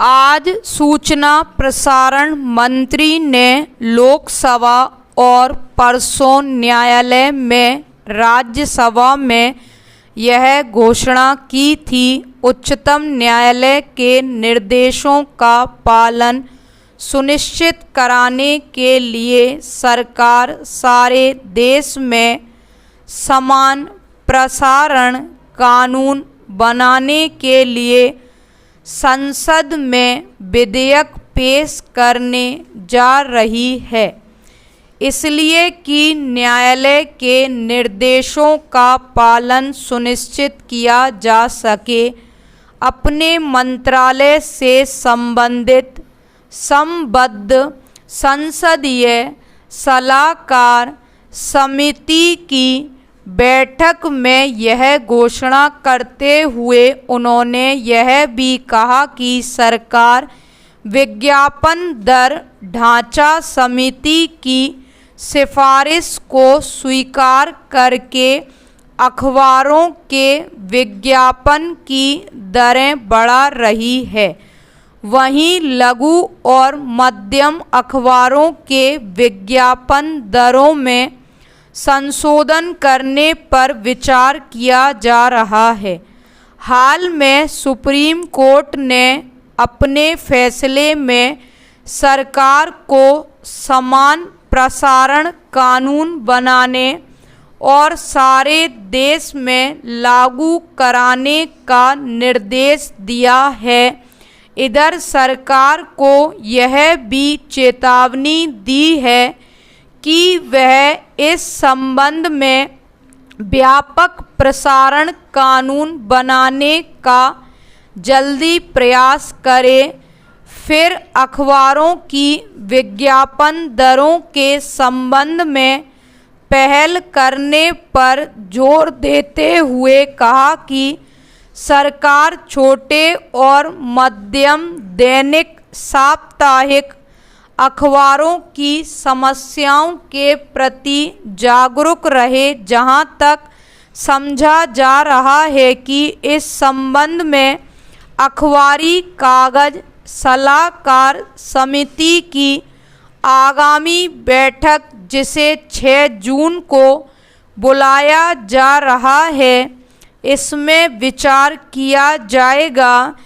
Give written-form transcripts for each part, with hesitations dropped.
आज सूचना प्रसारण मंत्री ने लोकसभा और परसों न्यायालय में राज्यसभा में यह घोषणा की थी। उच्चतम न्यायालय के निर्देशों का पालन सुनिश्चित कराने के लिए सरकार सारे देश में समान प्रसारण कानून बनाने के लिए संसद में विधेयक पेश करने जा रही है, इसलिए कि न्यायालय के निर्देशों का पालन सुनिश्चित किया जा सके। अपने मंत्रालय से संबंधित संबद्ध संसदीय सलाहकार समिति की बैठक में यह घोषणा करते हुए उन्होंने यह भी कहा कि सरकार विज्ञापन दर ढांचा समिति की सिफारिश को स्वीकार करके अखबारों के विज्ञापन की दरें बढ़ा रही है। वहीं लघु और मध्यम अखबारों के विज्ञापन दरों में संशोधन करने पर विचार किया जा रहा है। हाल में सुप्रीम कोर्ट ने अपने फैसले में सरकार को समान प्रसारण कानून बनाने और सारे देश में लागू कराने का निर्देश दिया है। इधर सरकार को यह भी चेतावनी दी है कि वह इस संबंध में व्यापक प्रसारण कानून बनाने का जल्दी प्रयास करे। फिर अखबारों की विज्ञापन दरों के संबंध में पहल करने पर जोर देते हुए कहा कि सरकार छोटे और मध्यम दैनिक साप्ताहिक अखबारों की समस्याओं के प्रति जागरूक रहे। जहां तक समझा जा रहा है कि इस संबंध में अखबारी कागज सलाहकार समिति की आगामी बैठक, जिसे 6 जून को बुलाया जा रहा है, इसमें विचार किया जाएगा।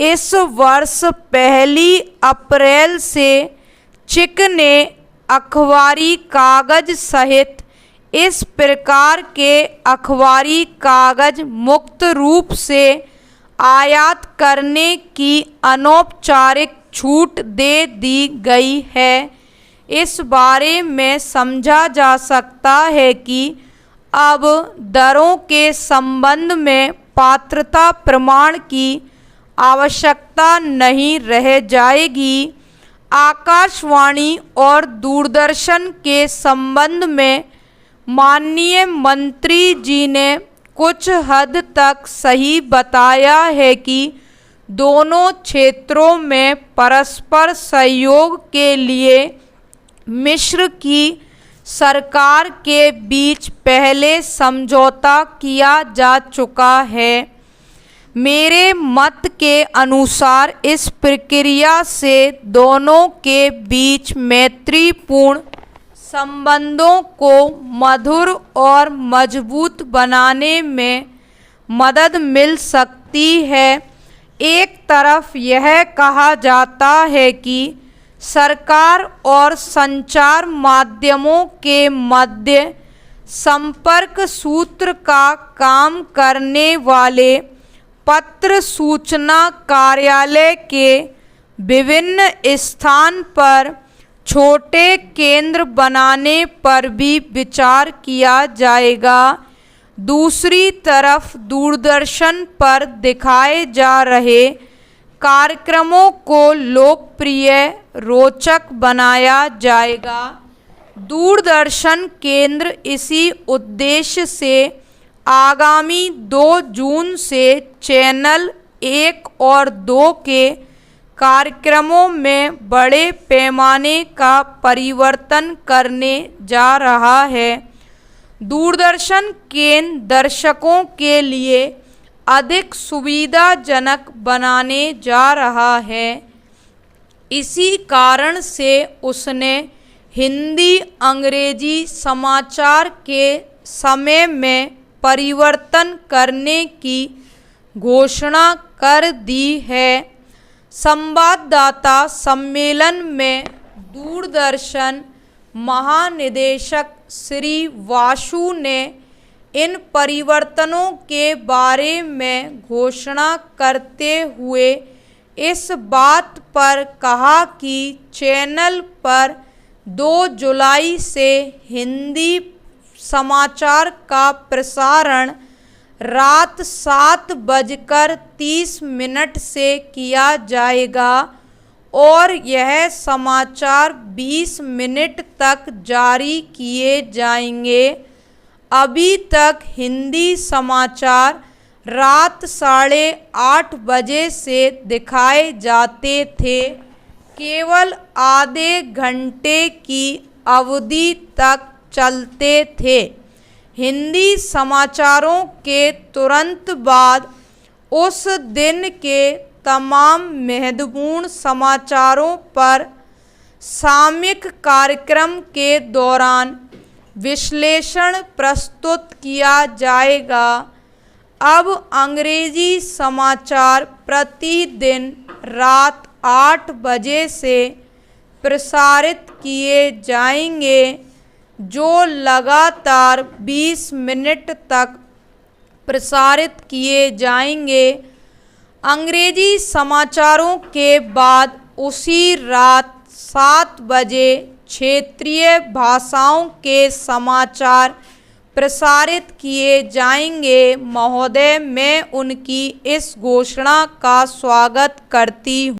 इस वर्ष 1 अप्रैल से चिकने अखबारी कागज सहित इस प्रकार के अखबारी कागज मुक्त रूप से आयात करने की अनौपचारिक छूट दे दी गई है। इस बारे में समझा जा सकता है कि अब दरों के संबंध में पात्रता प्रमाण की आवश्यकता नहीं रह जाएगी। आकाशवाणी और दूरदर्शन के संबंध में माननीय मंत्री जी ने कुछ हद तक सही बताया है कि दोनों क्षेत्रों में परस्पर सहयोग के लिए मिस्र की सरकार के बीच पहले समझौता किया जा चुका है। मेरे मत के अनुसार इस प्रक्रिया से दोनों के बीच मैत्रीपूर्ण संबंधों को मधुर और मजबूत बनाने में मदद मिल सकती है। एक तरफ यह कहा जाता है कि सरकार और संचार माध्यमों के मध्य संपर्क सूत्र का काम करने वाले पत्र सूचना कार्यालय के विभिन्न स्थान पर छोटे केंद्र बनाने पर भी विचार किया जाएगा। दूसरी तरफ दूरदर्शन पर दिखाए जा रहे कार्यक्रमों को लोकप्रिय रोचक बनाया जाएगा। दूरदर्शन केंद्र इसी उद्देश्य से आगामी 2 जून से चैनल 1 और 2 के कार्यक्रमों में बड़े पैमाने का परिवर्तन करने जा रहा है। दूरदर्शन केंद्र दर्शकों के लिए अधिक सुविधाजनक बनाने जा रहा है। इसी कारण से उसने हिंदी अंग्रेजी समाचार के समय में परिवर्तन करने की घोषणा कर दी है। संवाददाता सम्मेलन में दूरदर्शन महानिदेशक श्री वासु ने इन परिवर्तनों के बारे में घोषणा करते हुए इस बात पर कहा कि चैनल पर 2 जुलाई से हिंदी समाचार का प्रसारण रात 7:30 से किया जाएगा और यह समाचार 20 मिनट तक जारी किए जाएंगे। अभी तक हिंदी समाचार रात 8:30 बजे से दिखाए जाते थे। केवल आधे घंटे की अवधि तक चलते थे। हिंदी समाचारों के तुरंत बाद उस दिन के तमाम महत्वपूर्ण समाचारों पर सामयिक कार्यक्रम के दौरान विश्लेषण प्रस्तुत किया जाएगा। अब अंग्रेजी समाचार प्रतिदिन रात 8 बजे से प्रसारित किए जाएंगे, जो लगातार 20 मिनट तक प्रसारित किए जाएंगे। अंग्रेजी समाचारों के बाद उसी रात 7 बजे क्षेत्रीय भाषाओं के समाचार प्रसारित किए जाएंगे। महोदय, मैं उनकी इस घोषणा का स्वागत करती हूँ।